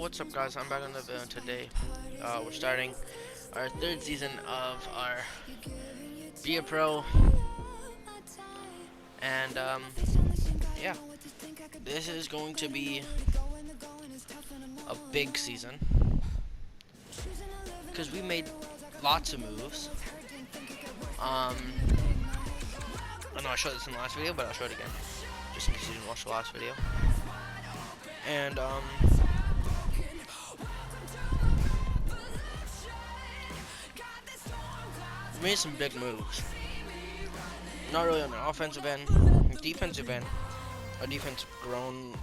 what's up guys, I'm back on the video today. We're starting our third season of our Be a Pro, and yeah, this is going to be a big season because we made lots of moves. I know I showed this in the last video, but I'll show it again just in case you didn't watch the last video. And we made some big moves. Not really on the offensive end, defensive end. Our defense grown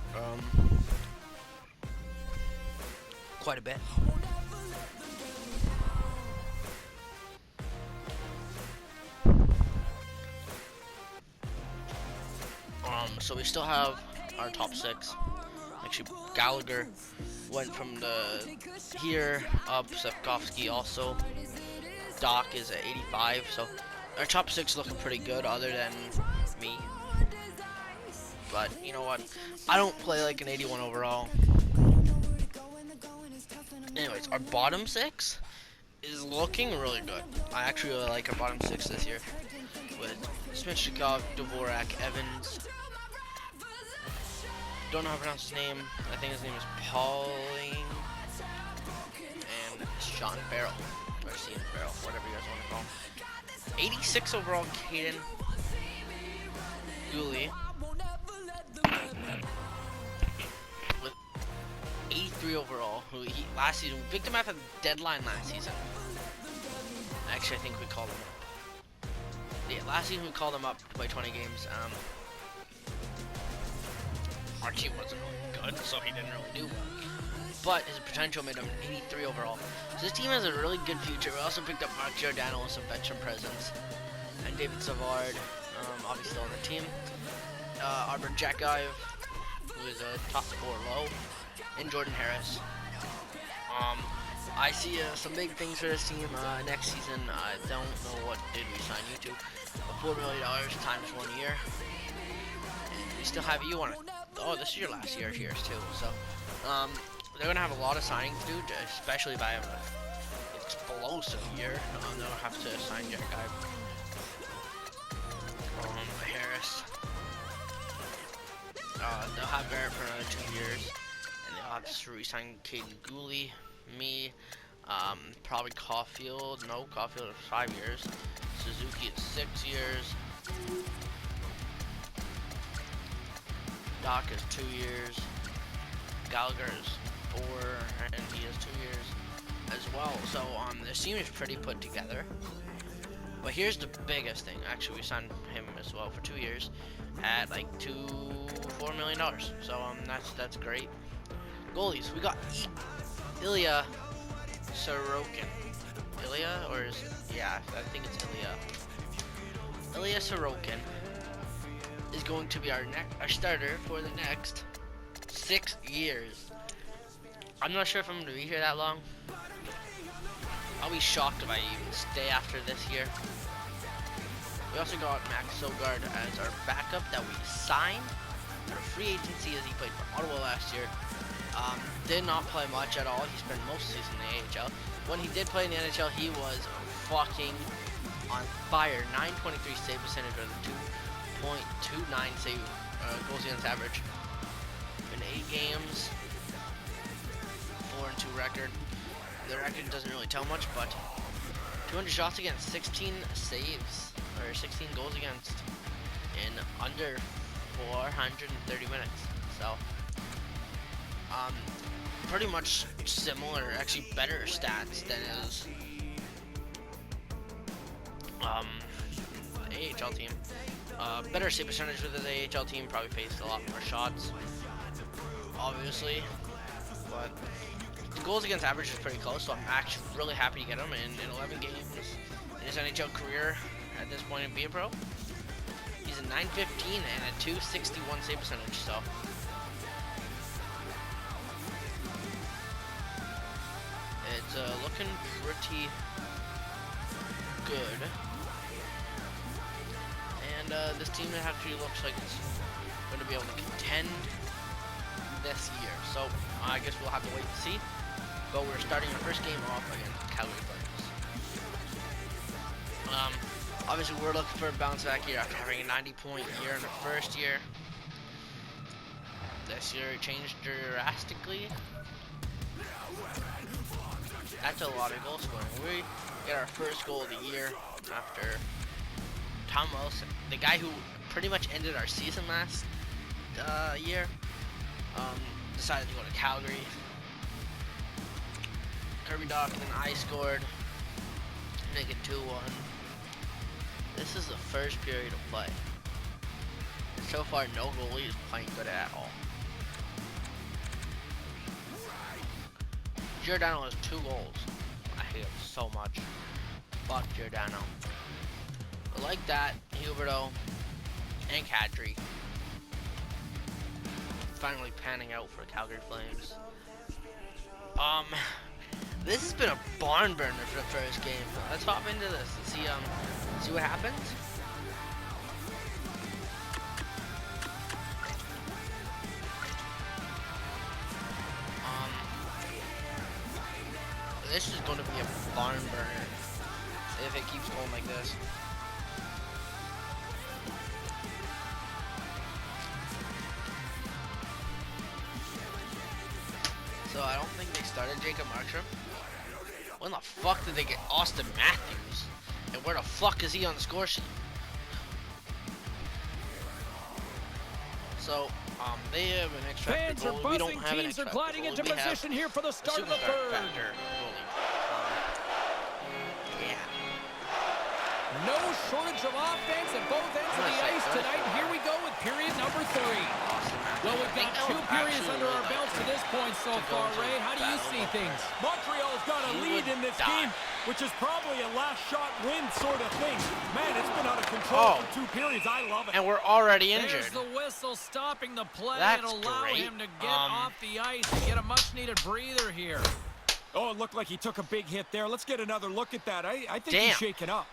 quite a bit. So we still have our top six. Actually, Gallagher went from the here up. Sefkovsky also. Doc is at 85. So our top six looking pretty good, other than me. But you know what? I don't play like an 81 overall. Anyways, our bottom six is looking really good. I actually really like our bottom six this year with Smichnikov, Dvorak, Evans. Don't know how to pronounce his name. I think his name is Pauling and Sean Farrell, or Sean Farrell, whatever you guys want to call him. 86 overall, Caden Gooley with 83 overall. Who he last season we picked him up at the deadline last season. Actually, I think we called him up. Yeah, last season we called him up to play 20 games. Our team wasn't really good, so he didn't really do well. But his potential made him 83 overall. So this team has a really good future. We also picked up Mark Giordano with some veteran presence. And David Savard, obviously on the team. Arbor Jackive, who is a top 4 low. And Jordan Harris. I see some big things for this team next season. I don't know what did we sign you to. $4 million times 1 year. And we still have you on it. Oh, this is your last year here too. So, they're gonna have a lot of signings to do, especially by an explosive year. They'll have to sign Jack Guy, Harris. They'll have Barrett for another 2 years, and they'll have to re-sign Caden Gooley, me, probably Caulfield. No, Caulfield is 5 years. Suzuki is 6 years. Doc is 2 years. Gallagher is 4, and he has 2 years as well. So this team is pretty put together. But here's the biggest thing. Actually, we signed him as well for 2 years at like $4 million. So that's great. Goalies, we got Ilya Sorokin. Ilya, or is yeah, I think it's Ilya. Ilya Sorokin is going to be our starter for the next 6 years. I'm not sure if I'm going to be here that long. I'll be shocked if I even stay after this year. We also got Max Sogard as our backup that we signed for free agency, as he played for Ottawa last year. Did not play much at all. He spent most of the season in the AHL. When he did play in the NHL, he was fucking on fire. 923 save percentage with a 2.29 save goals against average in 8 games, 4-2 record. The record doesn't really tell much, but 200 shots against, 16 saves, or 16 goals against in under 430 minutes. So, pretty much similar, actually better stats than his the AHL team. Better save percentage with the AHL team, probably faced a lot more shots, obviously, but the goals against average is pretty close, so I'm actually really happy to get him in 11 games in his NHL career at this point in Be a Pro. He's a 915 and a 261 save percentage, so it's looking pretty good. And this team actually looks like it's going to be able to contend this year. So I guess we'll have to wait and see. But we're starting our first game off against Calgary Flames. Obviously, we're looking for a bounce back here after having a 90-point year in the first year. This year it changed drastically. That's a lot of goal scoring. We get our first goal of the year after Tom Wilson, the guy who pretty much ended our season last year, decided to go to Calgary. Kirby Doc and I scored, make it 2-1. This is the first period of play. And so far, no goalie is playing good at all. Giordano has 2 goals. I hate him so much. Fuck Giordano. But like that, Huberto and Kadri finally panning out for Calgary Flames. This has been a barn burner for the first game. Let's hop into this and see what happens. This is going to be a barn burner if it keeps going like this. So I don't think they started Jacob Markstrom. When the fuck did they get Austin Matthews? And where the fuck is he on the score sheet? So, they have an extra goal. We don't have an extra goal. Gliding into position here for the start of the third. Yeah. No shortage of offense at both ends of the ice tonight. Here we go with period number 3. Well, we've got 2 periods under our belts to this point so far, Ray. How do you see things? Montreal's got a lead in this game, which is probably a last shot win sort of thing. Man, it's been out of control for 2 periods. I love it. And we're already injured. There's the whistle stopping the play That's and allow great. him to get off the ice and get a much-needed breather here. Oh, it looked like he took a big hit there. Let's get another look at that. I think Damn. he's shaking up.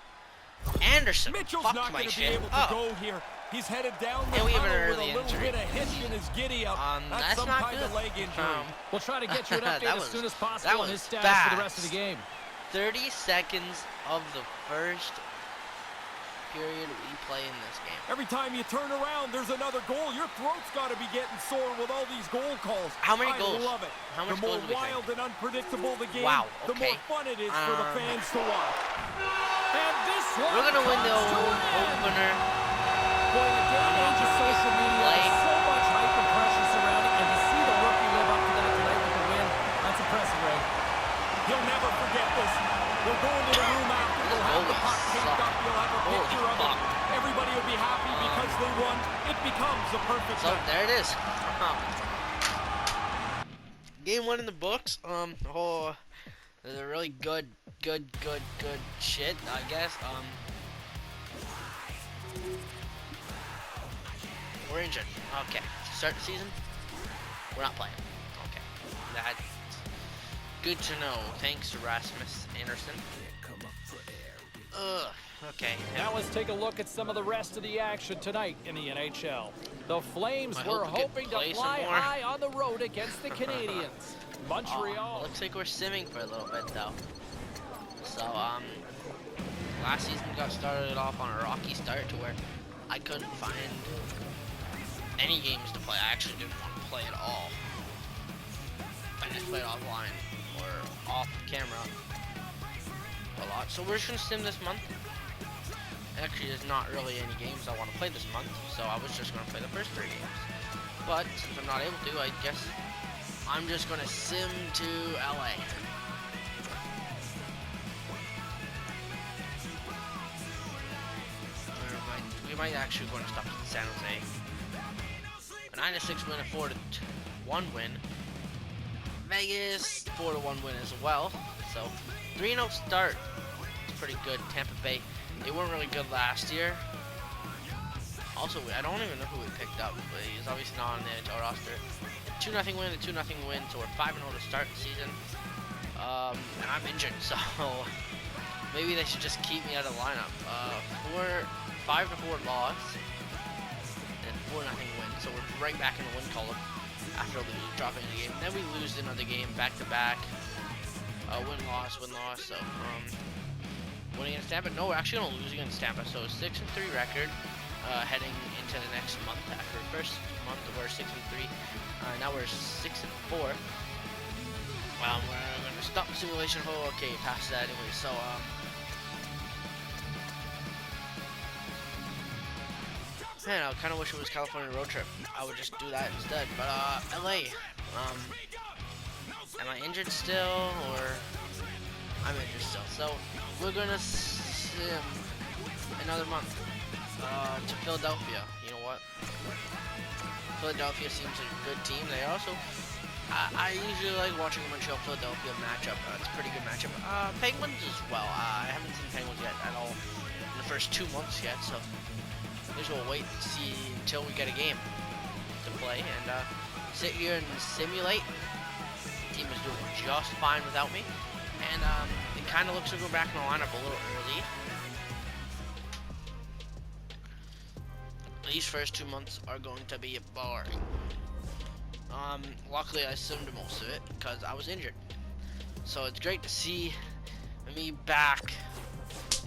Anderson Mitchell's fucked not my going to be shit able to up. go here. He's headed down the And we have tunnel an with a early little injury. bit of hitch in his giddy up. That's some not kind of good. leg injury. We'll try to get you an update as soon as possible on his status fast. for the rest of the game. 30 seconds of the first period we play in this game. Every time you turn around, there's another goal. Your throat's got to be getting sore with all these goal calls. How many goals? I love it. How much the more goals do we wild think? and unpredictable the game, the okay. more fun it is for the fans to watch. And this one We're gonna win the opener. Boy, the day and age of social media, there's so much hype and pressure surrounding, and to see the rookie live up to that tonight with the win, that's impressive, Ray. He'll never forget this. They'll go into the room after. They'll have the puck taped up. You'll have a picture of it. Everybody will be happy because they won. It becomes a perfect So night. there it is. Game 1 in the books. There's a really good shit, I guess. We're injured. Okay. Start the season. We're not playing. Okay. That's good to know. Thanks, Rasmus Anderson. Okay. Now let's take a look at some of the rest of the action tonight in the NHL. The Flames were hoping to fly high on the road against the Canadians. Montreal. Looks like we're simming for a little bit though. So last season got started off on a rocky start to where I couldn't find any games to play. I actually didn't want to play at all. I just played offline or off camera a lot. So we're just gonna sim this month. Actually, there's not really any games I want to play this month, so I was just gonna play the first 3 games. But since I'm not able to, I guess I'm just gonna sim to LA. We might actually go to stop in San Jose. A 9-6 win, a 4-1 win. Vegas 4-1 win as well. So 3-0 start. It's pretty good. Tampa Bay, they weren't really good last year. Also, I don't even know who we picked up, but he's obviously not on the NHL roster. 2-0 win, a 2-0 win, so we're 5-0 to start the season. And I'm injured, so maybe they should just keep me out of the lineup. 5-4 loss and 4-0 win, so we're right back in the win column. after dropping the game. Then we lose another game back to back. Win loss. So winning against Tampa. No, we're actually gonna lose against Tampa. So 6-3 record heading into the next month. After the first month we're 6-3. Now we're 6-4. We're gonna stop the simulation. Oh, okay, past that anyway. So man, I kind of wish it was California road trip. I would just do that instead. But LA. Am I injured still, or I'm injured still? So we're gonna sim another month to Philadelphia. You know what? Philadelphia seems like a good team. They also, I usually like watching the Montreal-Philadelphia matchup. It's a pretty good matchup. Penguins as well. I haven't seen Penguins yet at all in the first 2 months yet, so I guess we'll wait and see until we get a game to play and sit here and simulate. The team is doing just fine without me, and it kind of looks like we're back in the lineup a little early. These first 2 months are going to be boring. Luckily I simmed most of it because I was injured. So it's great to see me back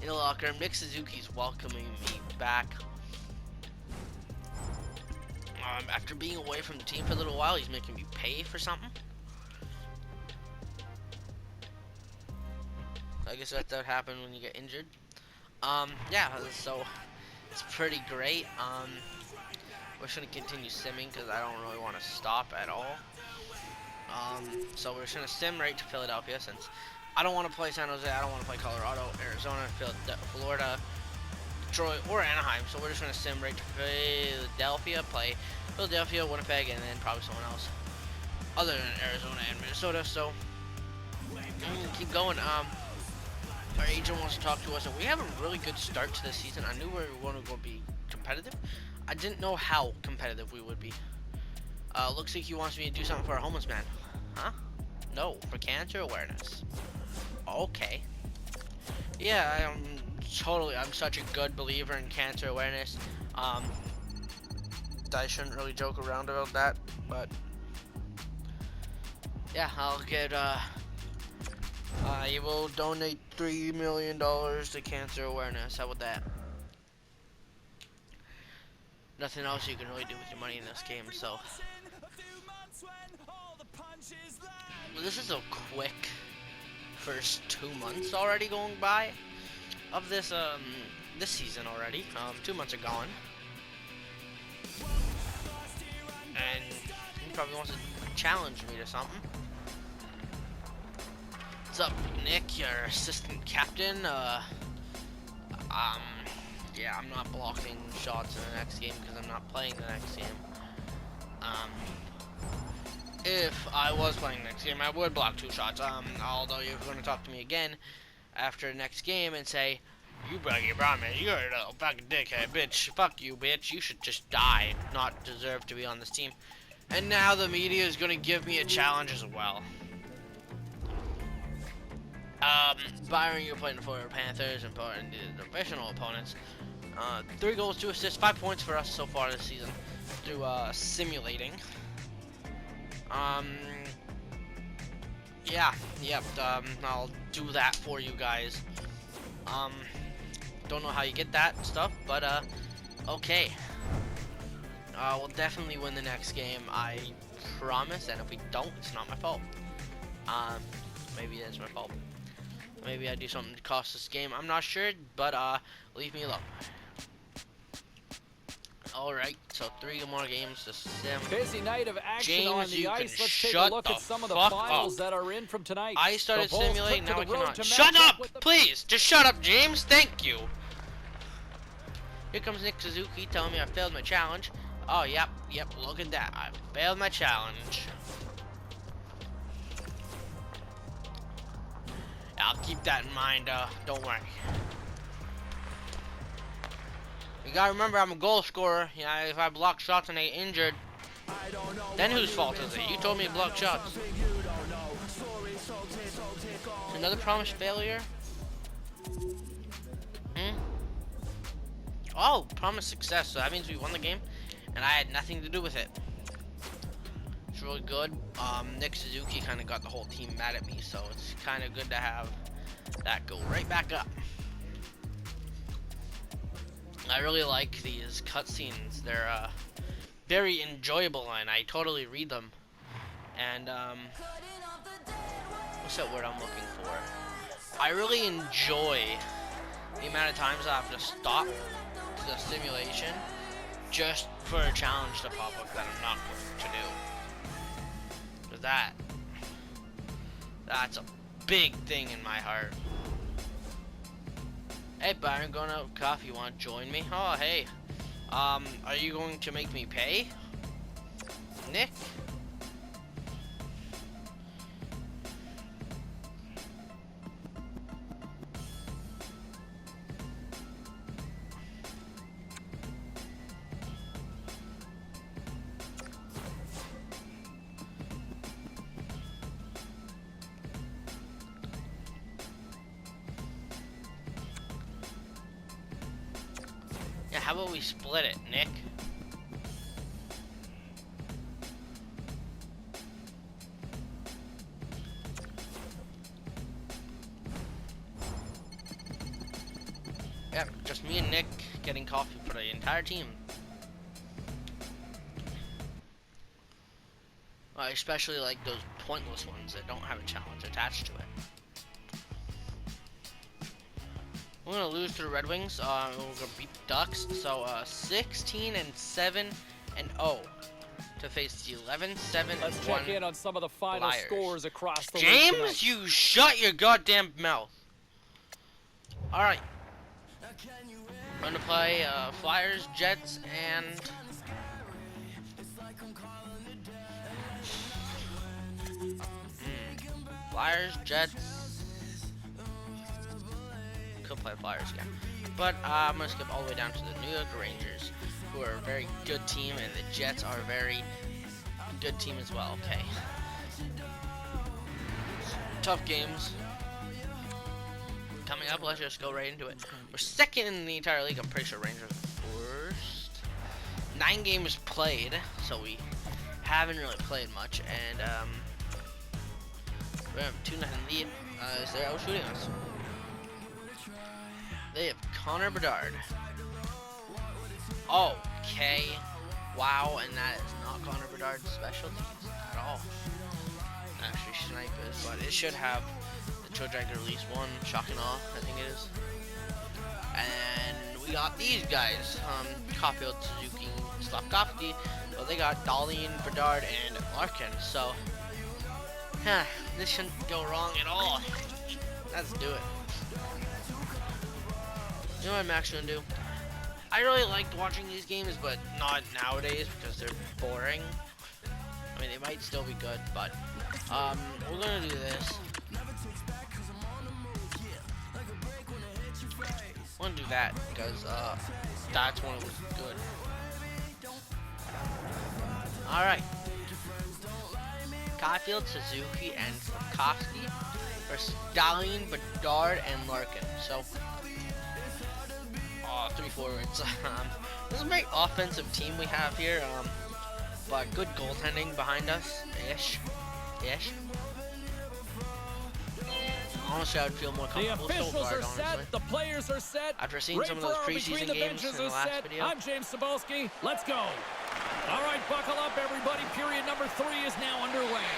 in the locker room. Nick Suzuki's welcoming me back. After being away from the team for a little while, he's making me pay for something. I guess that happens when you get injured. Yeah, so it's pretty great. We're just gonna continue simming because I don't really want to stop at all. So we're just gonna sim right to Philadelphia since I don't want to play San Jose, I don't want to play Colorado, Arizona, Florida, Detroit, or Anaheim. So we're just gonna sim right to Philadelphia, play Philadelphia, Winnipeg, and then probably someone else other than Arizona and Minnesota. So keep going. Our agent wants to talk to us, and we have a really good start to the season. I knew we were going to be competitive. I didn't know how competitive we would be. Looks like he wants me to do something for a homeless man. Huh? No, for cancer awareness. Okay. Yeah, I'm such a good believer in cancer awareness. I shouldn't really joke around about that, but yeah, I'll get, I will donate $3 million to cancer awareness. How about that? Nothing else you can really do with your money in this game, so. Well, this is a quick first 2 months already going by of this, this season already. 2 months are gone. And he probably wants to challenge me to something. What's up, Nick, your assistant captain? Yeah, I'm not blocking shots in the next game because I'm not playing the next game. If I was playing the next game, I would block 2 shots. Although you're going to talk to me again after the next game and say, "You Braggy Brown, man, you're a little fucking dickhead, bitch. Fuck you, bitch. You should just die. Not deserve to be on this team." And now the media is going to give me a challenge as well. Byron, you're playing for the Panthers and playing the divisional opponents. 3 goals, 2 assists, 5 points for us so far this season through simulating. Yeah, yep. I'll do that for you guys. Don't know how you get that stuff, but okay. We'll definitely win the next game, I promise. And if we don't, it's not my fault. Maybe it is my fault. Maybe I do something to cost this game. I'm not sure, but leave me alone. Alright, so 3 more games to sim. Busy night of action James, on the ice. Let's take a shut look the at some of the fuck files up. that are in from tonight. I started The Bulls simulating, took now I to the road cannot. to Shut match up! with the- Please! Just shut up, James! Thank you! Here comes Nick Suzuki telling me I failed my challenge. Oh, yep, look at that. I failed my challenge. I'll keep that in mind, don't worry. You gotta remember, I'm a goal scorer. You know, if I block shots and they get injured, then whose fault is it? You told me to block shots. Another promised failure? Oh, promised success. So that means we won the game, and I had nothing to do with it. It's really good. Nick Suzuki kind of got the whole team mad at me, so it's kind of good to have that go right back up. I really like these cutscenes. They're very enjoyable, and I totally read them. And what's that word I'm looking for? I really enjoy the amount of times I have to stop the simulation just for a challenge to pop up that I'm not going to do. Cause that's a big thing in my heart. Hey Byron, going out with coffee, you want to join me? Oh hey, are you going to make me pay? Nick? Yeah, how about we split it, Nick? Yep, just me and Nick getting coffee for the entire team. Especially like those pointless ones that don't have a challenge attached to it. We're gonna lose to the Red Wings. We're gonna beat the Ducks. So 16-7-0 to face the 11-7-1. Let's check in on some of the final Flyers. scores across the James, league tonight. you shut your goddamn mouth. All right. We're gonna play Flyers, Jets, and Flyers, Jets. Could play Flyers again, but I'm gonna skip all the way down to the New York Rangers, who are a very good team, and the Jets are a very good team as well. Okay, tough games coming up. Let's just go right into it. We're second in the entire league. I'm pretty sure Rangers are first. 9 games played, so we haven't really played much, and we have 2-0 lead. Is they're out shooting us. They have Connor Bedard. Okay. Wow, and that is not Connor Bedard's specialties at all. Actually, snipe is, but it should have the Toe Dragger release 1, shock and awe, I think it is. And we got these guys, Caulfield, Suzuki, Slavkovsky. Well, they got Dahlin, Bedard, and Larkin. So, this shouldn't go wrong at all. Let's do it. You know what I'm actually gonna do? I really liked watching these games, but not nowadays because they're boring. I mean, they might still be good, but we're gonna do this. I'm gonna do that because that's when it was good. All right. Caulfield, Suzuki, and Slavkovsky versus Dahlin, Bedard, and Larkin. So. 3 forwards. This is a very offensive team we have here, but good goaltending behind us, ish. Honestly, I would feel more comfortable The officials Solgaard, are set. honestly. The players are set. After seeing some of those preseason games in the last video. I'm James Cebulski. Let's go. All right, buckle up, everybody. Period number 3 is now underway.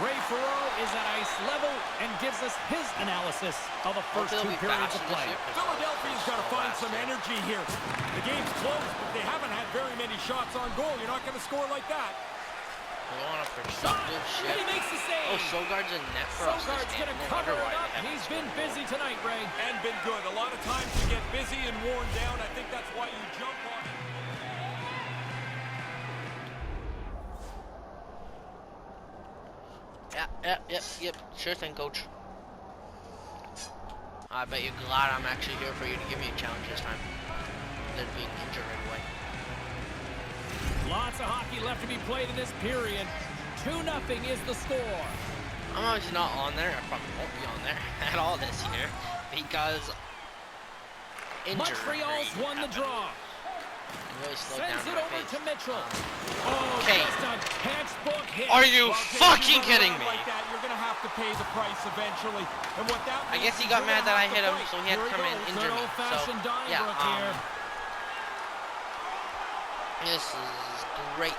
Ray Ferraro is at ice level and gives us his analysis of the first 2 periods of play. Philadelphia's got to find some energy here. The game's close, but they haven't had very many shots on goal. You're not going to score like that. We want a productive shit. And he makes the save. Oh, Solgaard's in net for us. Solgaard's going to cover it up. He's been busy tonight, Ray. And been good. A lot of times you get busy and worn down. I think that's why you jump on it. Yep. Sure thing, coach. I bet you're glad I'm actually here for you to give me a challenge this time. Than being injured right away. Lots of hockey left to be played in this period. 2-0 is the score. I'm obviously not on there. I probably won't be on there at all this year because injury. Montreal's won the draw. Really slowed down Sends it my over pace. to Mitchell. Okay. Just a textbook hit. Are you Well, Jay, fucking if you run kidding around me? Like that, you're gonna have to pay the price eventually. And what that I means guess he is got you're mad gonna that I have hit to him, fight. so he had to Here come in goes. and injure me. So, Old-fashioned Donnybrook here. this is great.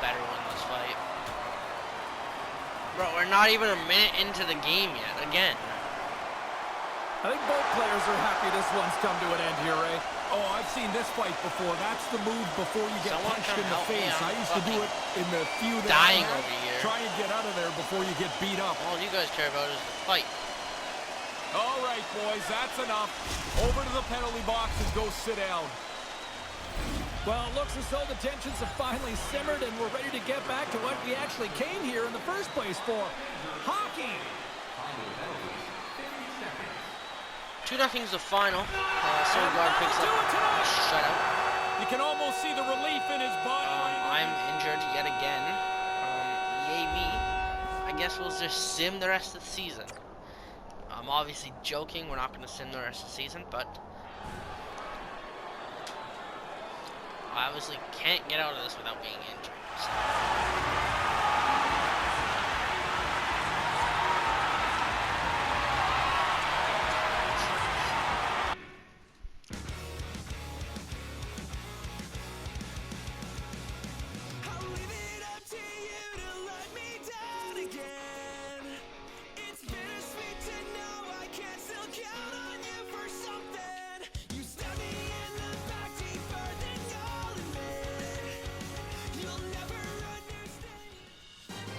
Better win this fight. Bro, we're not even a minute into the game yet. Again. I think both players are happy this one's come to an end here, Ray. Oh, I've seen this fight before. That's the move before you get Someone punched come in the help me, face. I'm I used to do it in the few that dying I had. over here. Try and get out of there before you get beat up. All you guys care about is the fight. All right, boys, that's enough. Over to the penalty box and go sit down. Well, it looks as though the tensions have finally simmered and we're ready to get back to what we actually came here in the first place for. Hockey! 2-0's the final. Guard picks up a shutout. You can almost see the relief in his body. I'm injured yet again. Yay me. I guess we'll just sim the rest of the season. I'm obviously joking. We're not going to sim the rest of the season, but I obviously can't get out of this without being injured. So.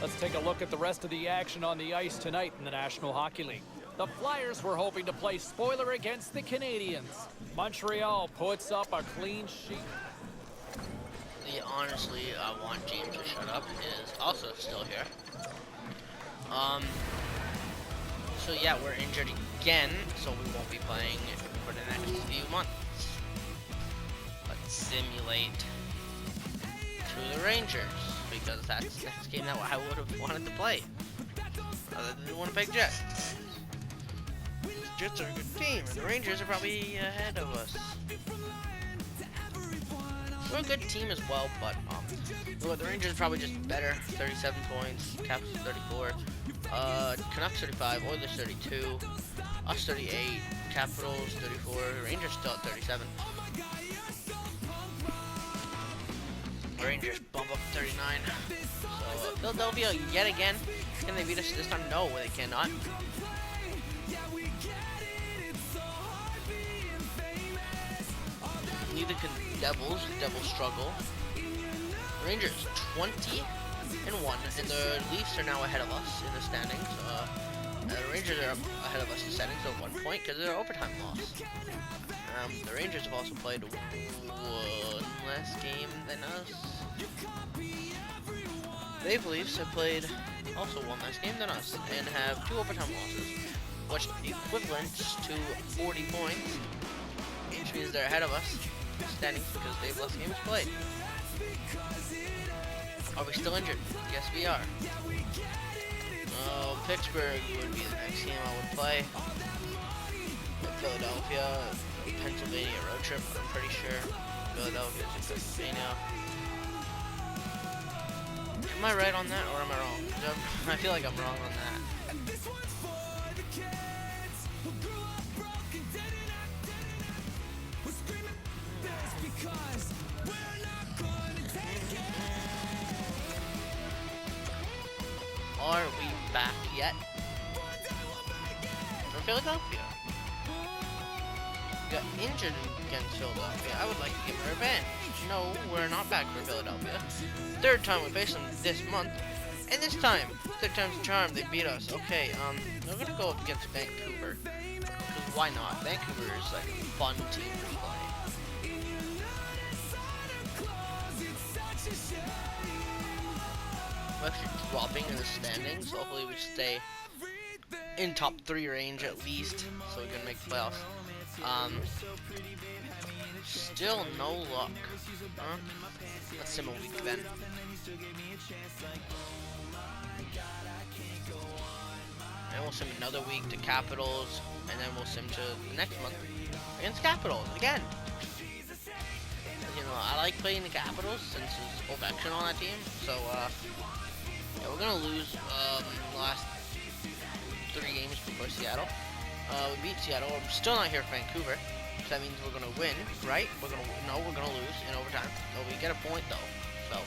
Let's take a look at the rest of the action on the ice tonight in the National Hockey League. The Flyers were hoping to play spoiler against the Canadiens. Montreal puts up a clean sheet. Honestly, I want James to shut up. Is also still here. So yeah, we're injured again, so we won't be playing for the next few months. Let's simulate to the Rangers, because that's the next game that I would have wanted to play, other than the Winnipeg Jets. The Jets are a good team, and the Rangers are probably ahead of us. We're a good team as well, but the Rangers are probably just better. 37 points, Caps 34, Canucks 35, Oilers 32, us 38, Capitals 34, Rangers still at 37. Rangers bump up 39. So Philadelphia yet again. Can they beat us this time? No, they cannot. Neither can Devils. The Devils struggle. Rangers 20-1, and the Leafs are now ahead of us in the standings. The Rangers are ahead of us in the standings of 1 point because of their overtime loss. The Rangers have also played one less game than us. Maple Leafs have played also one less game than us and have 2 overtime losses, which equivalent to 40 points, which means they're ahead of us in standings because they have less games played. Are we still injured? Yes, we are. Pittsburgh would be the next team I would play. Philadelphia, Pennsylvania road trip, I'm pretty sure. Philadelphia to Pennsylvania. Am I right on that, or am I wrong? I feel like I'm wrong on that. Are we back yet? For Philadelphia. We got injured against Philadelphia. I would like to give them revenge. No, we're not back for Philadelphia. 3rd time we face them this month. And this time, 3rd time's the charm, they beat us. Okay, we're gonna go up against Vancouver. Because why not? Vancouver is like a fun team to play. We're actually dropping in the standings. Hopefully we stay in top 3 range at least, so we can make the playoffs. Still no luck. Huh? Let's sim a week then. and we'll sim another week to Capitals, and then we'll sim to the next month against Capitals again. You know, I like playing the Capitals since there's Ovechkin on that team. So, yeah, we're gonna lose the last 3 games before Seattle. We beat Seattle. I'm still not here for Vancouver, so that means we're gonna win, right? We're gonna lose in overtime. No, we get a point though. So,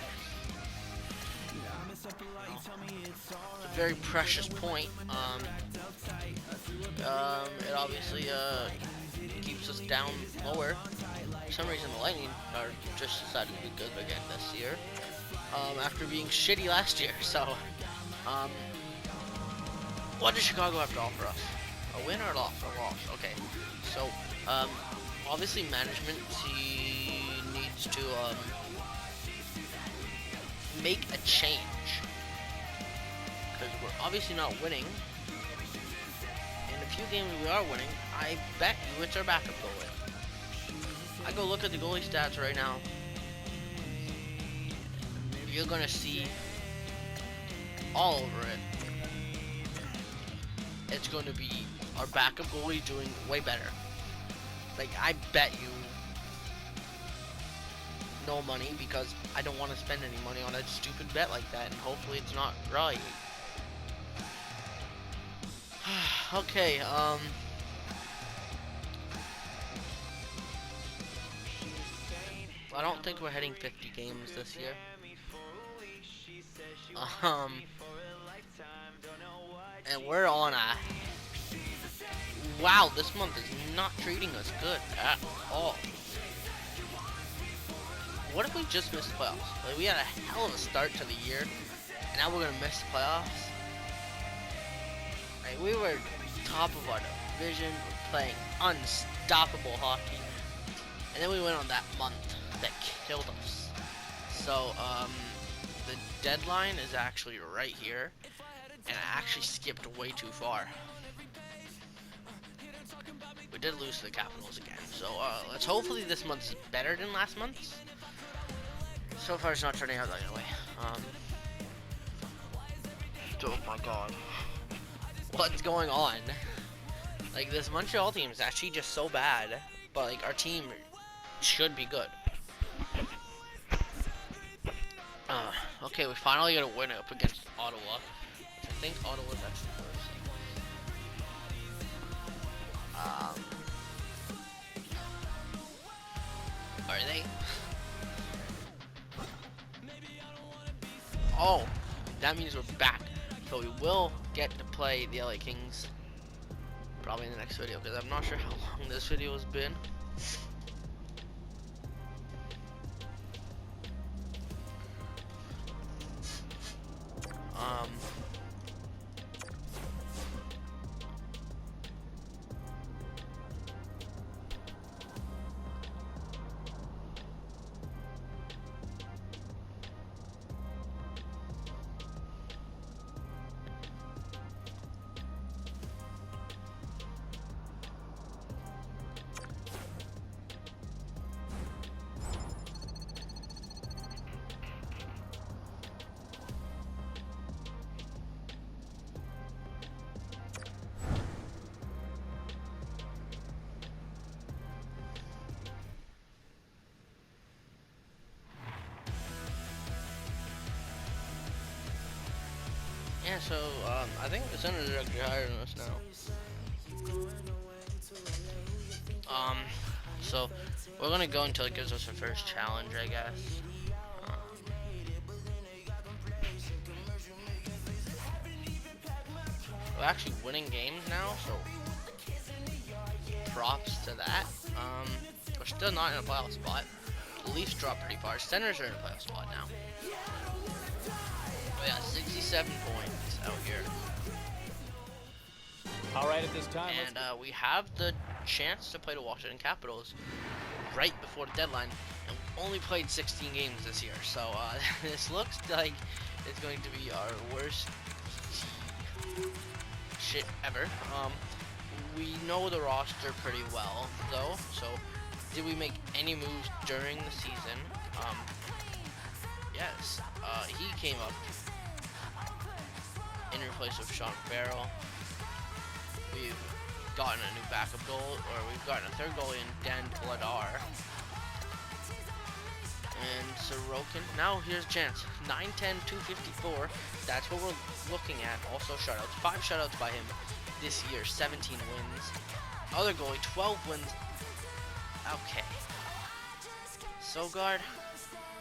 it's a very precious point. It obviously keeps us down lower. For some reason, the Lightning are just decided to be good again this year, after being shitty last year. So, what does Chicago have to offer us? A win or a loss? A loss. Okay. So, obviously, management needs to make a change, because we're obviously not winning. In a few games we are winning. I bet you it's our backup goalie. I go look at the goalie stats right now. You're gonna see all over it. It's going to be our backup goalie doing way better. Like, I bet you no money, because I don't want to spend any money on a stupid bet like that, and hopefully it's not right. Okay, I don't think we're hitting 50 games this year. And we're on a... Wow, this month is not treating us good at all. What if we just missed the playoffs? Like, we had a hell of a start to the year, and now we're gonna miss the playoffs. Like, we were top of our division, we're playing unstoppable hockey, and then we went on that month that killed us. So, the deadline is actually right here, and I actually skipped way too far. We did lose to the Capitals again, so let's hopefully this month is better than last month's. So far it's not turning out that way. Oh my god. What's going on? Like, this Montreal team is actually just so bad, but like, our team should be good. Okay, we finally got a win up against Ottawa. I think Ottawa's actually worse. Are they? Oh, that means we're back. So we will get to play the LA Kings probably in the next video, because I'm not sure how long this video has been. Yeah, so, I think the Senators are actually higher than us now. So, we're gonna go until it gives us a first challenge, I guess. We're actually winning games now, so props to that. We're still not in a playoff spot. The Leafs dropped pretty far. Senators are in a playoff spot now. Oh yeah, 67 points out here. All right, at this time, and we have the chance to play the Washington Capitals right before the deadline, and we've only played 16 games this year, so this looks like it's going to be our worst shit ever. We know the roster pretty well, though, so did we make any moves during the season? Yes, he came up in replace of Sean Farrell. we've gotten a new backup goal, or we've gotten a third goalie in Dan Vladar. And Sorokin. Now here's a chance. 9-10, 254. That's what we're looking at. Also shutouts. 5 shutouts by him this year. 17 wins. Other goalie, 12 wins. Okay. Sogard.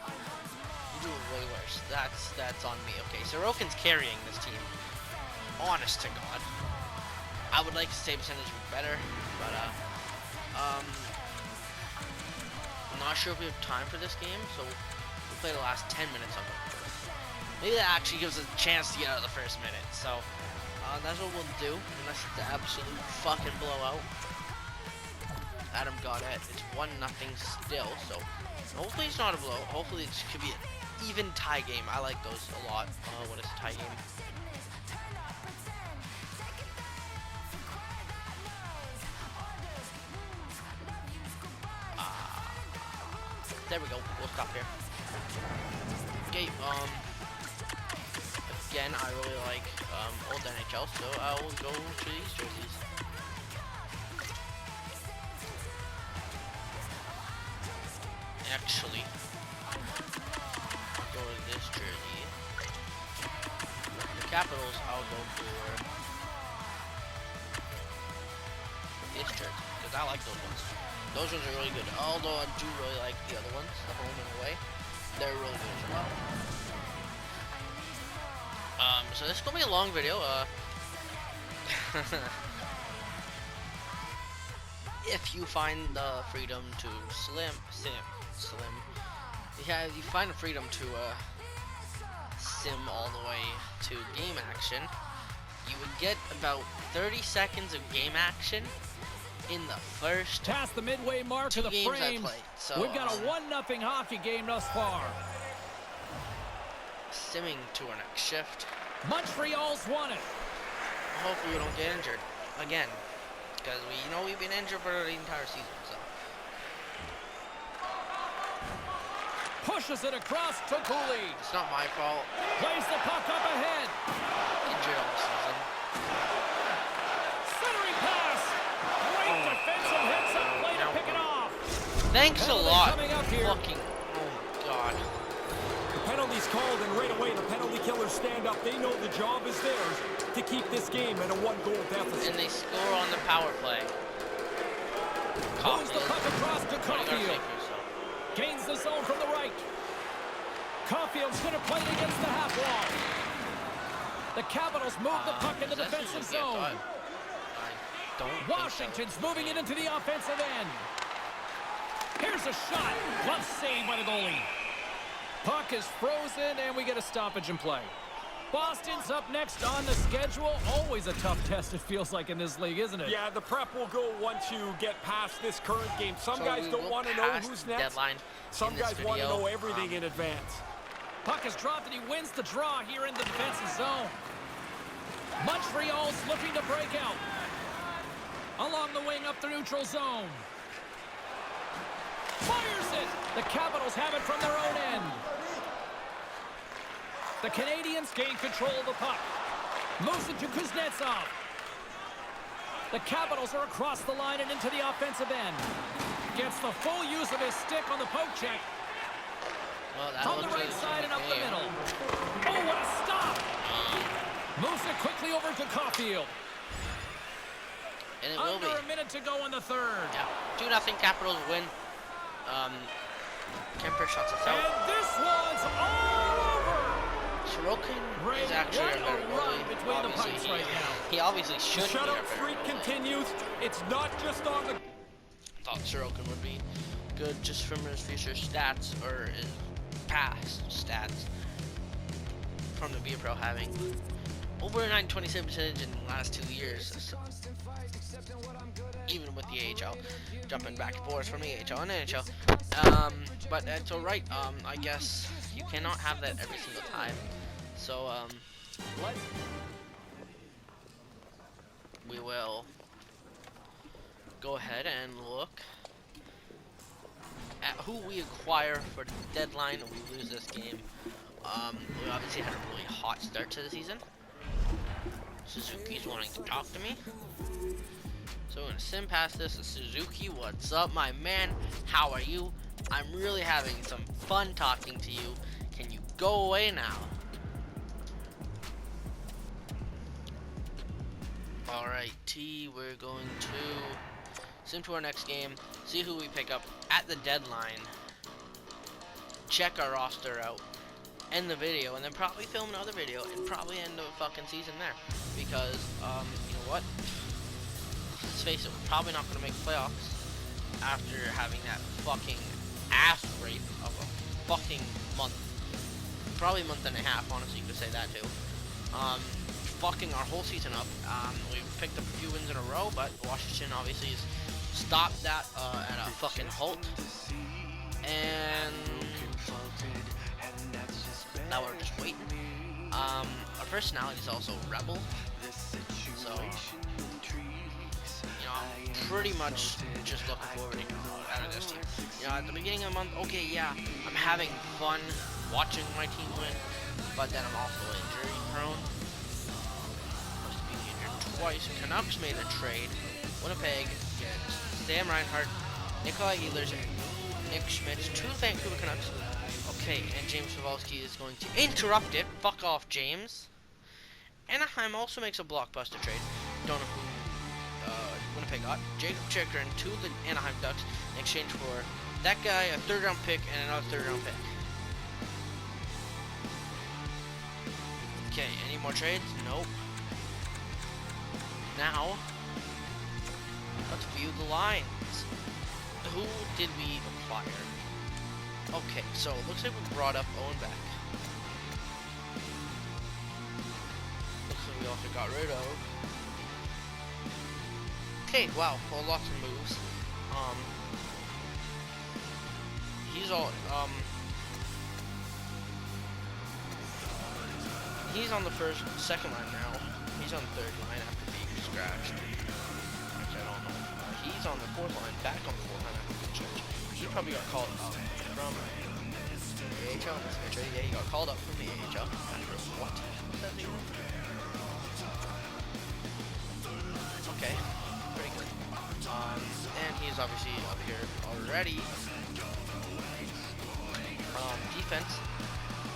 You're doing way worse. That's on me. Okay, Sorokin's carrying this team. Honest to God. I would like to save percentage be better, but I'm not sure if we have time for this game, so we'll play the last 10 minutes of it. Maybe that actually gives us a chance to get out of the first minute. So that's what we'll do, unless it's an absolute fucking blowout. Adam got it. It's 1-0 still, so hopefully it's not a blow. Hopefully it could be an even tie game. I like those a lot. When it's a tie game. There we go. We'll stop here. Okay. Again, I really like old NHL, so I will go to these jerseys. Actually, I'll go to this jersey. The Capitals, I'll go for this jersey, because I like those ones. Those ones are really good, although I do really like the other ones, the home and away. They're really good as well. So this is going to be a long video. If you find the freedom to yeah, you find the freedom to sim all the way to game action, you would get about 30 seconds of game action in the first past the midway mark 2 of the games frame. I played. So We've got a 1-0 hockey game thus far. Simming to our next shift. Montreal's won it. Hopefully we don't get injured again, because we've been injured for the entire season. So pushes it across to Cooley. it's not my fault. Plays the puck up ahead. Injured all season. Centering pass. Great defensive hits up play to pick it off. Thanks a Penalty lot. coming up here. Fucking, oh my God. The penalty's called, and right away the penalty killers stand up. They know the job is theirs to keep this game at a 1-goal deficit. And they score on the power play. Moves the puck across to Caulfield. Gains the zone from the right. Caulfield's going to play it against the half wall. The Capitals move the puck in the defensive zone. Washington's moving it into the offensive end. Here's a shot. Glove save by the goalie. Puck is frozen, and we get a stoppage in play. Boston's up next on the schedule. Always a tough test, it feels like, in this league, isn't it? Yeah, the prep will go once you get past this current game. Some guys don't want to know who's next. Some guys want to know everything in advance. Puck is dropped, and he wins the draw here in the defensive zone. Montreal's looking to break out. Along the wing up the neutral zone. Fires it! The Capitals have it from their own end. The Canadians gain control of the puck. Moves it to Kuznetsov. The Capitals are across the line and into the offensive end. Gets the full use of his stick on the poke check. Well, on the right side and up the middle. Oh, what a stop! Moves it quickly over to Caulfield. And it will be. Under a minute to go in the third. Yeah, 2-0 Capitals win. Kemper shuts us out. And this one's all over. Sorokin is actually a better goalie. Between the pipes right now. He obviously should be a better Shutout streak goalie. continues. It's not just on the... Thought Sorokin would be good just from his future stats, or his past stats from the Be Pro, having over a 927 percentage in the last 2 years. So, even with the AHL, jumping back and forth from the AHL and NHL. But that's alright. I guess you cannot have that every single time. So, we will go ahead and look at who we acquire for the deadline if we lose this game. We obviously had a really hot start to the season. Suzuki's wanting to talk to me. So we're gonna sim past this. Suzuki, what's up, my man? How are you? I'm really having some fun talking to you. Can you go away now? Alright, T, we're going to sim to our next game, see who we pick up at the deadline, check our roster out, end the video, and then probably film another video, and probably end the fucking season there. Because, you know what? Let's face it, we're probably not going to make playoffs after having that fucking ass rape of a fucking month. Probably a month and a half, honestly, you could say that too. Fucking our whole season up. We've picked up a few wins in a row, but Washington obviously has stopped that at a fucking halt. And now we're just waiting. Our personality is also rebel, so you know, I'm pretty much just looking forward to out of this team. You know, at the beginning of the month, okay, yeah, I'm having fun watching my team win, but then I'm also injury prone. Supposed to be injured twice. Canucks made a trade. Winnipeg, Sam Reinhart, Nikolai Ehlers, Nick Schmitz to the Vancouver Canucks. Okay, and James Pavelski is going to interrupt it. Fuck off, James. Anaheim also makes a blockbuster trade. Don't know who Winnipeg got. Jacob Chikrin to the Anaheim Ducks in exchange for that guy, a third-round pick, and another third-round pick. Okay, any more trades? Nope. Now, let's view the lines. Who did we acquire? Okay, so it looks like we brought up Owen Beck. Looks like we also got rid of. Okay, wow, well, lots of moves. He's all he's on the second line now. He's on the third line after being scratched. Actually, I don't know. He's on the fourth line, back on the fourth line after being scratched. He probably got called up from the AHL. Yeah, he got called up from the AHL. After what? What's that mean? Okay, pretty good. And he's obviously up here already. Defense,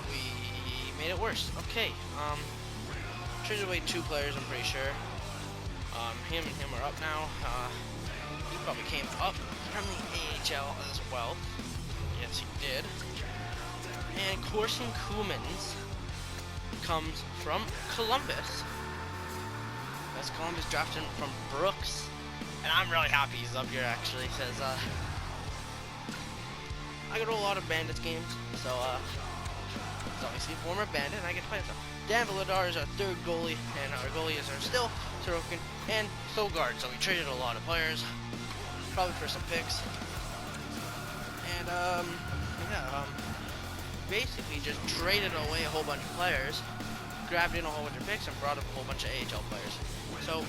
we made it worse. Okay, traded away 2 players, I'm pretty sure. Him and him are up now. He probably came up from the AHL as well. Yes, he did. And Corson Koemans comes from Columbus. That's Columbus drafted him from Brooks. And I'm really happy he's up here, actually, because I go to a lot of Bandits games, so he's obviously a former Bandit, and I get to play with him. Dan Vladar is our third goalie, and our goalies are still Sorokin and Sogard, so we traded a lot of players, probably for some picks. And, basically just traded away a whole bunch of players, grabbed in a whole bunch of picks, and brought up a whole bunch of AHL players. So,